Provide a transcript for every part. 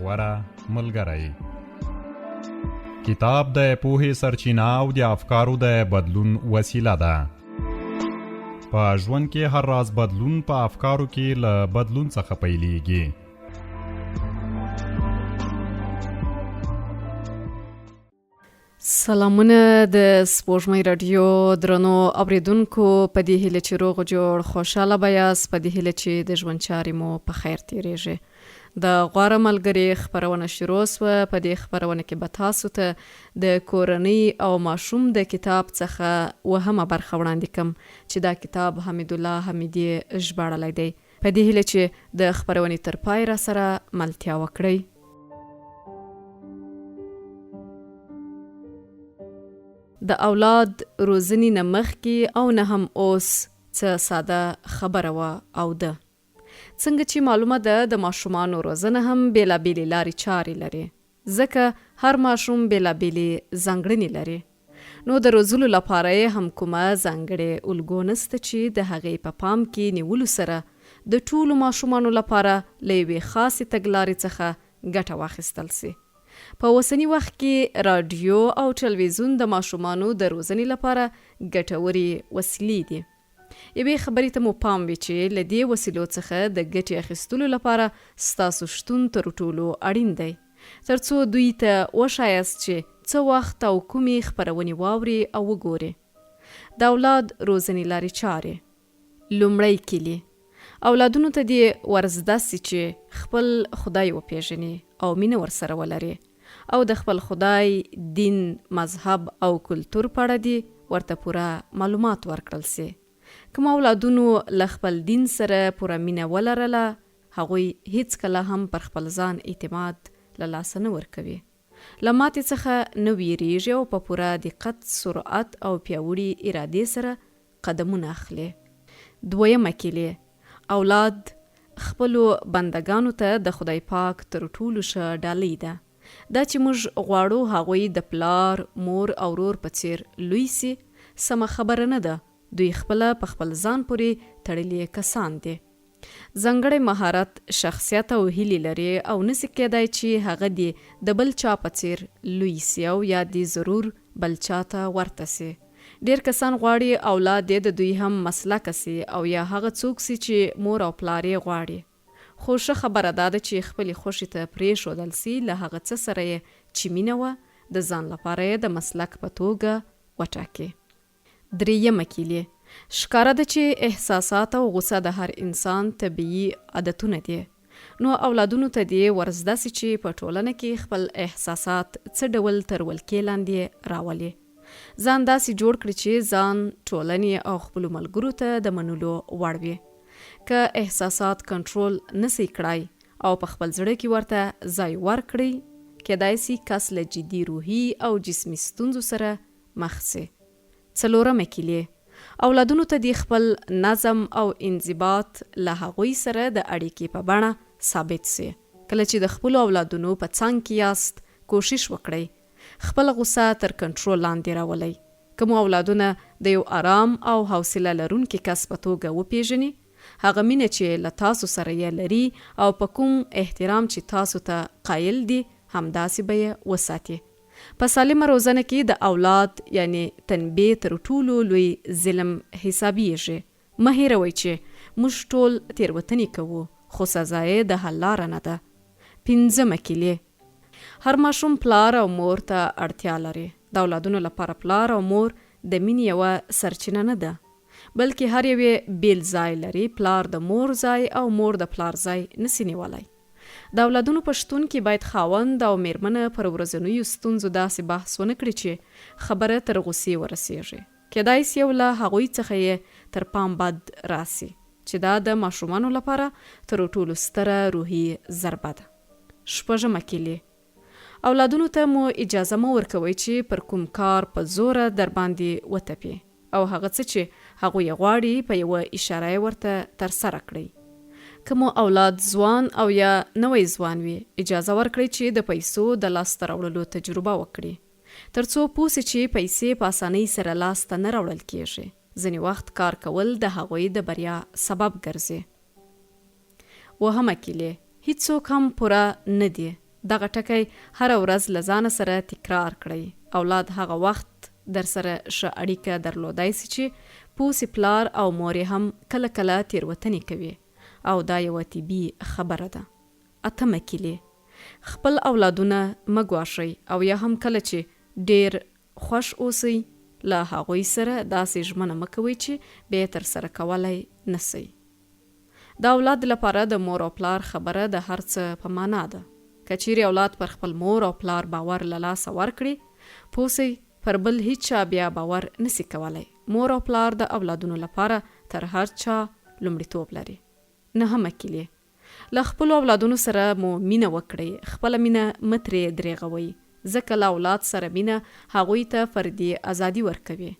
غوره ملګری. کتاب د پوهې سرچینه او د افکارو د بدلون وسیله ده. په ژوند کې هر راز بدلون په افکارو کې له بدلون څخه پیلېږي. سلامونه د سپوږمۍ رادیو درنو اوریدونکو، په دې هیله چې روغ جوړ خوشاله به یاست، په دې هیله چې د ژوند چارې مو په خیر تیریږي. د غوره ملګري خپرونه شروع سوه. په دې خپرونه کې به تاسو ته د کورنۍ او ماشوم د کتاب څخه وهمه برخه وړاندې کوم چې دا کتاب حمیدالله حمیدي ژباړلی دی. په دې هیله چې د خپرونې تر پای را سره ملتیا وکړئ. د اولاد روزنې نه مخکې او نه هم اوس څه ساده خبره وه او ده. څنګه چې معلومه ده د ماشومانو روزنه هم بېلابېلې لارې چارې لري، ځکه هر ماشوم بېلابېلې ځانګړنې لري. نو د روزلو لپاره یې هم کومه ځانګړې الګو نسته چې د هغې په پام کې نیولو سره د ټولو ماشومانو لپاره له یوې خاصې تګلارې څخه ګټه واخیستل سي. په اوسني وخت کې رادیو او ټلویزیون د ماشومانو د روزنې لپاره ګټورې وسیلې دي. یوې خبرې ته مو پام وي چې له دې وسیلو څخه د ګټې اخیستلو لپاره ستاسو شتون تر ټولو اړین دی، ترڅو دوی ته وښایاست چې څه وخت او کومې خپرونې واوري او وګوري. د اولاد روزنې لارې چارې. لومړی کلی. اولادونو ته دې ورزده سي چې خپل خدای وپیژني او مینه ورسره ولري، او د خپل خدای، دین، مذهب او کلتور په اړه دې ورته پوره معلومات ورکړل سي. کوم اولادونو له خپل دین سره پوره مینه ولرله، هغوی هیڅکله هم پر خپل ځان اعتماد له لاسه نه ورکوي، له ماتې څخه نه ویریږي او په پوره دقت، سرعت او پیاوړي ارادې سره قدمونه اخلي. دویمه کلی. اولاد خپلو بندگانو ته د خدای پاک تر ټولو ښه ډالۍ ده. دا چې موږ غواړو هغوی د پلار، مور او ورور په څیر لوی سي، سمه خبره نه ده. دوی خپله په خپل ځان پورې تړلي کسان دي. ځانګړی مهارت، شخصیت او هیلې لري او نسي کېدای چې هغه دې د بل چا په څیر لوی سي او یا دې ضرور بل چا ته ورته سي. ډیر کسان غواړي اولاد د دوی هم مسلکه سي او یا هغه څوک سي چې مور او پلار یې غواړي. خو ښه خبره دا ده چې خپلې خوښې ته پرېښودل سي، له هغه څه سره یې چې مینه وه د ځان لپاره یې د مسلک په توګه وټاکي. دریمه کلی. ښکاره ده چې احساسات او غصه د هر انسان طبیعي عادتونه دي. نو اولادونو ته دې ورزده سي چې په ټولنه کې خپل احساسات څه ډول تر ولکې لاندې راولي. ځان داسې جوړ کړي چې ځان، ټولنې او خپلو ملګرو ته د منلو وړ وي. که احساسات کنټرول نسي کړای او په خپل زړه کې ورته ځای ورکړي، کېدای سي کس له جدي روحي او جسمي ستونزو سره مخ سي. څلورمه کلی. اولادونو ته د خپل نظم او انضباط له هغوی سره د اړیکې په بڼه ثابت سي. کله چې د خپلو اولادونو په څنګ کې یاست، کوشش وکړئ خپل غصه تر کنټرول لاندې راولئ. کوم اولادونه د یو آرام او حوصله لرونکي کس په توګه وپیژني، هغه مینه چې له تاسو سره یې لري او په کوم احترام چې تاسو ته قایل دي، همداسې به یې وساتي. په سالمه روزنه کې د اولاد یعنی تنبیه تر ټولو لوی ظلم حسابیږي. مه هېروئ چې موږ ټول تېروتنې کوو، خو سزا یې د حل لاره نه ده. پنځمه کلی. هر ماشوم پلار او مور ته اړتیا لري. د اولادونو لپاره پلار او مور د مینې یوه سرچینه نه ده، بلکې هر یو بیل ځای لري. پلار د مور ځای او مور د پلار ځای نسی نیولی. د اولادونو په شتون کې باید خاوند او میرمنه پر ورځنیو ستونزو داسې بحث ونه کړي چې خبره تر غوسې ورسیږي. کېدای سي یو له هغوی څخه یې تر پام بد راسي، چې دا د ماشومانو لپاره تر ټولو ستره روحي ضربه ده. شپږمه کلی. اولادونو ته مو اجازه مه ورکوئ چې پر کوم کار په زوره در باندې وتپي او هغه څه چې هغوی غواړي په یوه اشاره یې ورته ترسره کړئ. که مو اولاد ځوان او یا نوی ځوان وي، اجازه ورکړئ چې د پیسو د لاسته راوړلو تجربه وکړي، ترڅو پوه سي چې پیسې په اسانۍ سره لاسته نه راوړل کیږي. ځینې وخت کار کول د هغوی د بریا سبب ګرځي. وهمه کلی. هیڅوک هم پوره نه دی. دغه ټکی هر ورځ لزان سره تکرار کړئ. اولاد هغه وخت در سره ښه اړیکه درلودای سي چې پوسی پلار او مور هم کله کله تیروتنې کوي او دا یو طبیعي خبره ده. اتمه کیلې خپل اولادونه مګواشئ او یا هم کله چې ډیر خوش اوسئ له هغوی سره داسې ژمنه مکوئ چې به تر سره کولای نسئ. د اولاد لپاره د مور او پلار خبره د هر څه په معنا ده. کچيري اولاد پر خپل مور او پلار باور له لاسه ورکړي پوسی پر بل هیڅ چا بیا باور نسی کولای. مور او پلار د اولادونو لپاره تر هر چا لومړیتوب لري. نهمه کیلې له خپل اولادونو سره مو مینه وکړئ. خپل مینه مترې دریغوي ځکه له اولاد سره مینه هغوی ته فردي ازادي ورکوي.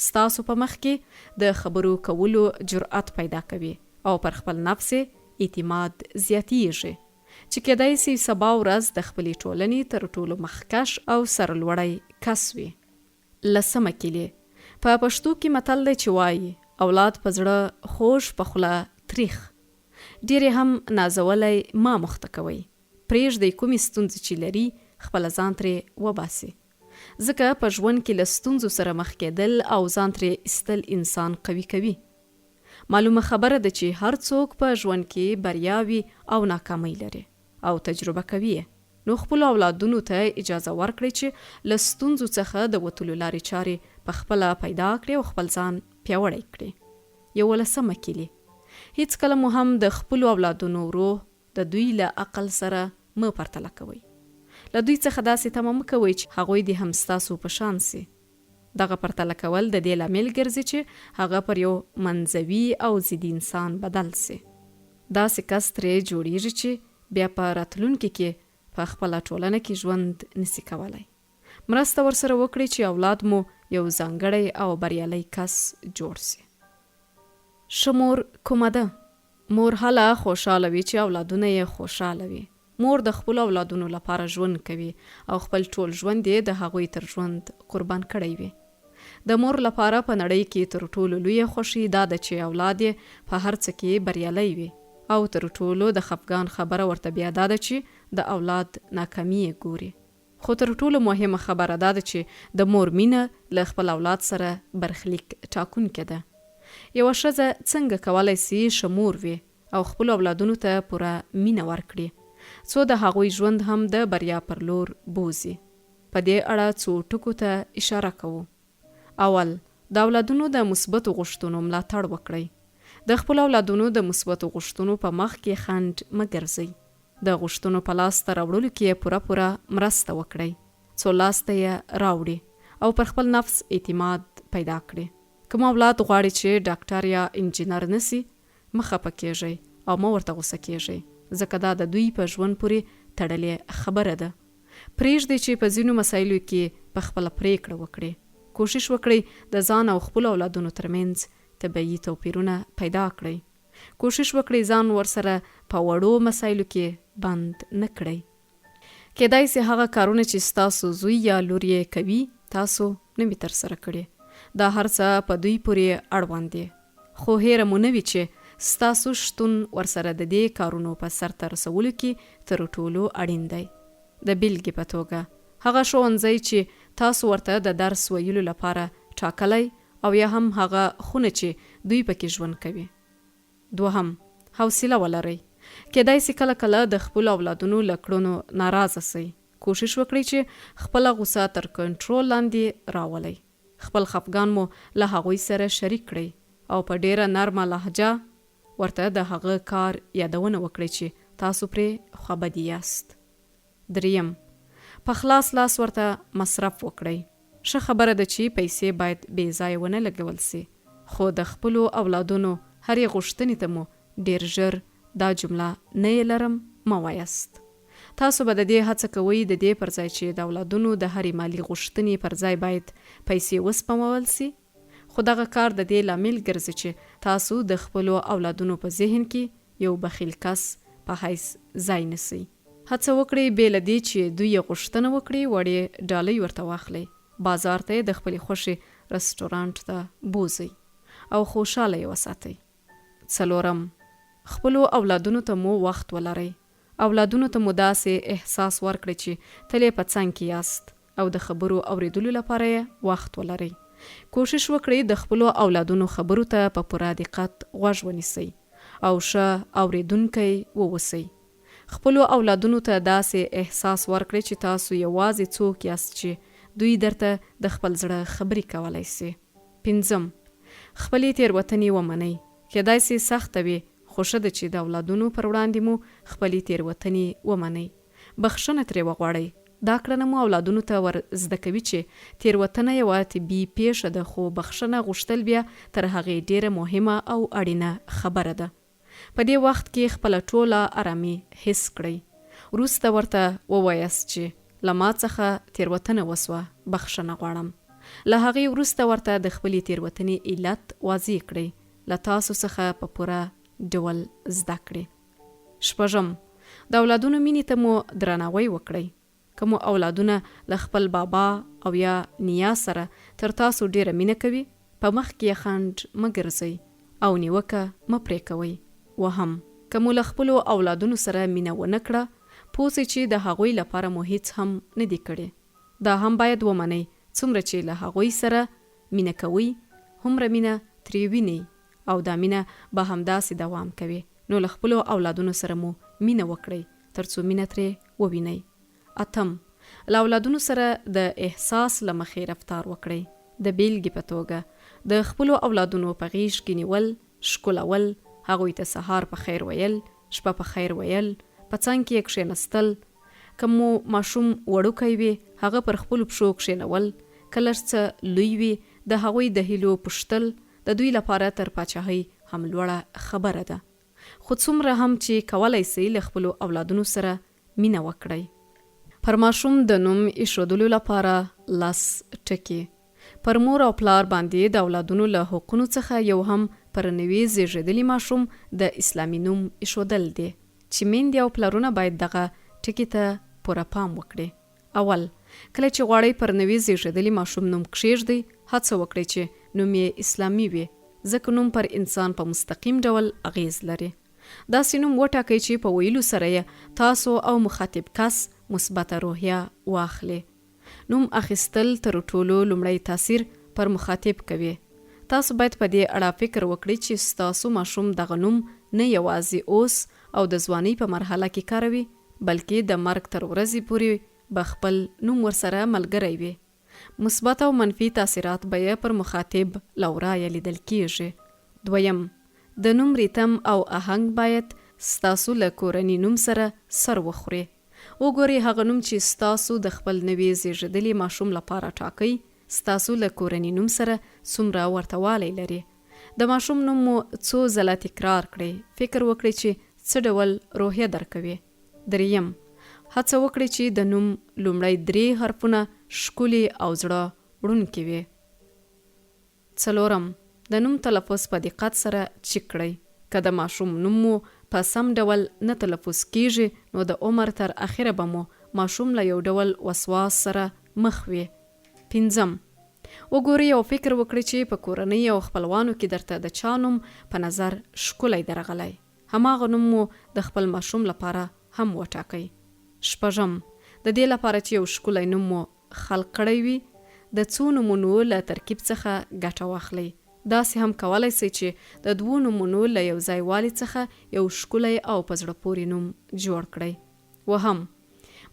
ستاسو په مخ کې د خبرو کولو جرأت پیدا کوي او پر خپل نفس اعتماد زیاتیږي چې کېدای سي سبا ورځ د خپلې ټولنې تر ټولو مخکش او سرلوړی کس وي. لسمه کیلې په پښتو کې متل دی چې وایي اولاد په زړه خوش په خوله تریخ. ډېرې هم نازولی ما مخته کوئ. پرېږدئ کومې ستونزې چې لري خپل ځان ترې وباسي ځکه په ژوند کې له ستونزو سره مخ کېدل او ځان ترې ایستل انسان قوي کوي. معلومه خبره ده چې هر څوک په ژوند کې بریاوي او ناکامۍ لري او تجربه کوي. نو خپل اولادونو ته اجازه ورکړئ چې له ستونزو څخه د وتلو لارې چارې په خپله پیدا کړي او خپل ځان پیاوړی کړي. 11مه کیلې هیڅ کله مو هم د خپل اولادونو روح د دوی له عقل سره مه پرتله کوئ. له دوی څخه داسې تمه مه کوئ چې هغوی دې هم ستاسو په شان سي. دغه پرتله کول د دې لامل ګرځي چې هغه پر یو منځوي او ضد انسان بدل سي. داسې کس ترې جوړیږي چې بیا په راتلونکي کې په خپله ټولنه کې ژوند نسی کولای. مرسته ورسره وکړئ چې اولاد مو یو ځانګړی او بریالی کس جوړ سي. ښه مور کومه ده؟ مور هله خوشحاله وي چې اولادونه یې خوشحاله وي. مور د خپل اولادونو لپاره ژوند کوي او خپل ټول ژوند یې د هغوی تر ژوند قربان کړی وي. د مور لپاره په نړۍ کې تر ټولو لویه خوښي دا ده چې اولاد یې په هر څه کې بریالی وي او تر ټولو د خفګان خبره ورته بیا دا ده چې د اولاد ناکامي یې ګوري. خو تر ټولو مهمه خبره دا ده چې د مور مینه له خپل اولاد سره برخلیک ټاکونکې ده. یوه ښځه څنګه کولی سي ښه مور وي او خپل اولادونو ته پوره مینه ورکړي څو د هغوی ژوند هم د بریا پر لور بوزي. په دې اړه څو ټکو ته اشاره کوو. اول، د اولادونو د مثبتو غوښتنو ملاتړ وکړئ. د خپل اولادونو د مثبتو غوښتنو په مخ کې خنډ مه ګرځئ. د غوښتنو په لاسته راوړلو کې پوره مرسته وکړئ څو لاسته یې راوړي او پر خپل نفس اعتماد پیدا کړي. کوم اولاد غواړي چې ډاکټر یا انجینر نسی مه خفه کیږئ او مه ورته غوسه کیږئ ځکه دا د دوی په ژوند پورې تړلې خبره ده. پرېږدئ چې په ځینو مسایلو کې په خپله پریکړه وکړي. کوشش وکړئ د ځان او خپل اولادونو ترمنځ طبیعي توپیرونه پیدا کړئ. کوشش وکړئ ځان ورسره په وړو مسایلو کې بند نه کړئ. کېدای سي هغه کارونه چې ستاسو زوی یا لور یې کوي تاسو نه وي ترسره کړي. دا هر څه په دوی پورې اړوند دي. خو هیره مو نه وي چې ستاسو شتون ورسره د دې کارونو په سرته رسولو کې تر ټولو اړین دی. د بیلګې په توګه هغه ښوونځی چې تاسو ورته د درس ویلو لپاره ټاکلی او یا هم هغه خونه چې دوی پکې ژوند کوي. دوهم، حوصله ولرئ. کېدای سي کله کله د خپل اولادونو له کړنو ناراضه سئ. کوشش وکړئ چې خپله غوسه تر کنټرول لاندې راولئ. خپل خفګان مو له هغوی سره شریک کړئ او په ډیره نرمه لهجه ورته د هغه کار یادونه وکړئ چې تاسو پرې خوابدي یاست. دریم، په خلاص لاس ورته مصرف وکړئ. ښه خبره ده چې پیسې باید بې ځایه ونه لګول سي، خو د خپلو اولادونو هرې غوښتنې ته مو ډیر ژر دا جمله نه یې لرم مه وایاست. تاسو به د دې هڅه کوئ د دې پر ځای چې د اولادونو د هرې مالي غوښتنې پر ځای باید پیسې وسپمول سي. خو دغه کار د دې لامل ګرځي چې تاسو د خپلو اولادونو په ذهن کې یو بخیل کس په حیث ځای نسی. هڅه وکړئ بې له دې چې دوی یې غوښتنه وکړي وړې ډالۍ ورته واخلئ. بازار ته د خپلې خوښې رستورانټ ته بوزئ او خوشحاله یې وساتئ. څلورم، خپلو اولادونو ته مو وخت ولرئ اولادونو ته مو داسې احساس ورکړئ چې تل یې په څنګ کې یاست او د خبرو اوریدلو لپاره یې وخت ولرئ. کوشش وکړئ د خپلو اولادونو خبرو ته په پوره دقت غوږ ونیسئ او ښه اوریدونکی واوسئ. خپلو اولادونو ته داسې احساس ورکړئ چې تاسو یوازې څوک یاست چې دوی درته د خپل زړه خبرې کولای سي. 5. خپلې تیروتنې ومنئ. کېدای سي سخته وي، خو ښه ده چې د اولادونو پر وړاندې مو خپلې تیروتنې ومنئ. بخښنه ترې وغواړئ. دا کړنه مو اولادونو ته ور زده کوي چې تیروتنه یوه طبیعي پیښه ده، خو بخښنه غوښتل بیا تر هغې ډیره مهمه او اړینه خبره ده. په دې وخت کې خپله ټوله آرامي حس کړئ. وروسته ورته ووایاست چې له ما څخه تیروتنه وسوه، بخښنه غواړم. له هغې وروسته ورته د خپلې تیروتنې علت واضح کړئ. له تاسو څخه په پوره ډول زده کړئ. 6. د اولادونو مینې ته مو درناوی وکړئ. که مو اولادونه له خپل بابا او یا نیا سره تر تاسو ډیره مینه کوي، په مخ کې یې خنډ مه ګرځئ او نیوکه مه پرې کوئ. وهم که مو له خپلو اولادونو سره مینه ونه کړه، پوه سئ چې د هغوی لپاره مو هیڅ هم نه دي کړي. دا هم باید ومنئ څومره چې له هغوی سره مینه کوئ هومره مینه ترې وینئ او دا مینه به همداسې دوام کوي. نو له خپلو اولادونو سره مو مینه وکړئ تر څو مینه ترې ووینئ. 8. له اولادونو سره د احساس له مخې رفتار وکړئ. د بیلګې په توګه د خپلو اولادونو په غیږ کې نیول، ښکلول، هغوی ته سهار په خیر ویل، شپه په خیر ویل، په څنګ کې یې کښېنستل. که مو ماشوم وړوکی وي، هغه پر خپلو پښو کښېنول. کله څه لوی وي، د هغوی د هیلو پوښتل د دوی لپاره تر پاچاهۍ هم لوړه خبره ده. خو څومره هم چې کولی سئ له خپلو اولادونو سره مینه وکړئ. پر ماشوم د نوم ایښودلو لپاره 10 ټکي. پر مور او پلار باندې د اولادونو له حقونو څخه یو هم پر نوي زیږیدلي ماشوم د اسلامي نوم ایښودل دي، چې میندې او پلارونه باید دغه ټکي ته پوره پام وکړي. اول، کله چې غواړئ پر نوي زیږیدلي ماشوم نوم کښېږدئ، هڅه وکړئ چې نوم یې اسلامي وي، ځکه نوم پر انسان په مستقیم ډول اغیز لري. داسې نوم وټاکئ چې په ویلو سره یې تاسو او مخاطب کس مثبته روحیه واخلي. نوم اخیستل تر ټولو لومړی تاثیر پر مخاطب کوي. تاسو باید په دې اړه فکر وکړئ چې ستاسو ماشوم دغه نوم نه یوازې اوس او د ځوانۍ په مرحله کې کاروي، بلکې د مرګ تر ورځې پورې به خپل نوم ورسره ملګری وي. مثبت او منفي تاثیرات به یې پر مخاطب له ورایه لیدل کیږي. 2. د نوم ریتم او آهنګ باید ستاسو له کورني نوم سره سر وخوري. وګورئ هغه نوم چې ستاسو د خپل نوي زیږیدلي ماشوم لپاره ټاکئ ستاسو له کورني نوم سره څومره ورته والی لري. د ماشوم نوم مو څو ځله تکرار کړئ. فکر وکړئ چې څه ډول روحیه درکوي. 3. هڅه وکړئ چې د نوم لومړی 3 حرفونه ښکلي او زړه وړونکي وي. 4. د نوم تلفظ په دقت سره چیک کړئ. که د ماشوم نوم مو په سم ډول نه تلفظ کیږي، نو د عمر تر اخره به مو ماشوم له یو ډول وسواس سره مخ وي. 5. وګورئ او فکر وکړئ چې په کورنۍ او خپلوانو کې درته د چا نوم په نظر ښکلی درغلی، هماغه نوم مو د خپل ماشوم لپاره هم وټاکئ. 6. د دې لپاره چې یو ښکلی نوم مو خلق کړی وي، د څو نومونو له ترکیب څخه ګټه واخلئ. داسې هم کولای سئ چې د 2 نومونو له یو ځای والي څخه یو ښکلی او په زړه پورې نوم جوړ کړئ. وهم،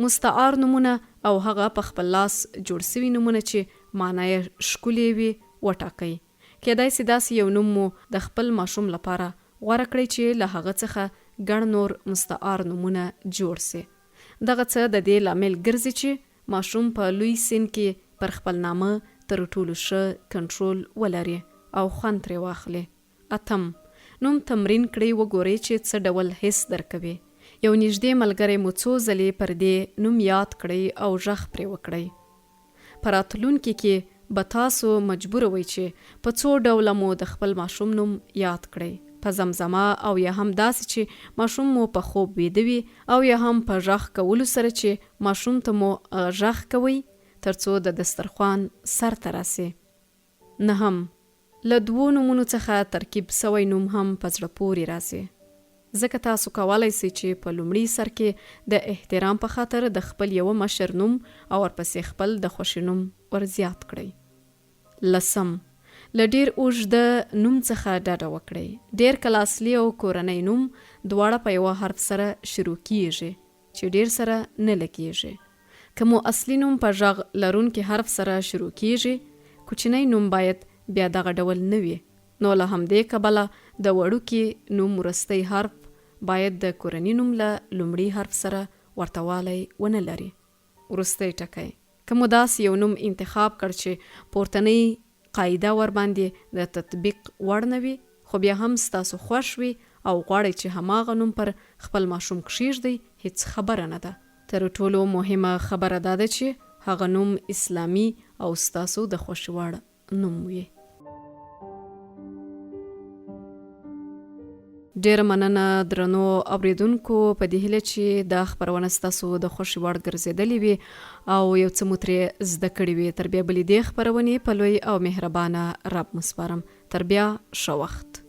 مستعار نومونه او هغه په خپل لاس جوړ سوي نومونه چې معنی یې ښکلې وي وټاکئ. کېدای سي داسې یو نوم مو د خپل ماشوم لپاره غوره کړئ چې له هغه څخه ګڼ نور مستعار نومونه جوړ سي. دغه څه د دې لامل ګرځي چې ماشوم په لوی سن کې پر خپل نامه تر ټولو ښه کنټرول ولري او خوند ترې واخلي. 8. نوم تمرین کړئ. وګورئ چې څه ډول حس درکوي. یو نږدې ملګری مو څو ځلې پر دې نوم یاد کړئ او غږ پرې وکړئ. په راتلونکي کې به تاسو مجبور وئ چې په څو ډوله مو د خپل ماشوم نوم یاد کړئ. په زمزمه او یا هم داسې چې ماشوم مو په خوب ویده وي، او یا هم په غږ کولو سره چې ماشوم ته مو غږ کوئ ترڅو د دسترخوان سر ته راسي. 9. له 2 نومونو څخه ترکیب سوی نوم هم په زړه پورې راځي. ځکه تاسو کولی سئ چې په لومړي سر کې د احترام په خاطر د خپل یو مشر نوم او ورپسې خپل د خوښې نوم ورزیات کړئ. 10. له ډیر اوږده نوم څخه ډډه وکړئ. ډیر کله اصلي او کورنۍ نوم دواړه په یوه حرف سره شروع کیږي چې ډیر سره نه لګیږي. که مو اصلي نوم په غږ لرونکي حرف سره شروع کیږي، کوچنی نوم باید بیا دغه ډول نه وي. نو له همدې کبله د وړوکي نوم وروستی حرف باید د کورني نوم له لومړي حرف سره ورته والی ونه لري. وروستی ټکی: که مو داسې یو نوم انتخاب کړ چې پورتنۍ قاعده ورباندې د تطبیق وړ نه وي، خو بیا هم ستاسو خوښ وي او غواړئ چې هماغه نوم پر خپل ماشوم کښیږدئ، هیڅ خبره نه ده. تر ټولو مهمه خبره دا ده چې هغه نوم اسلامي او ستاسو د خوښې وړ نوم وي. ډیره مننه درنو اوریدونکو، په دې هیله چې دا خپرونه ستاسو د خوښې وړ ګرځېدلې وي او یو څه مو ترې زده کړي وي. تر بیا بلې دې خپرونې په لوی او مهربانه رب مسپارم. تر بیا ښه وخت.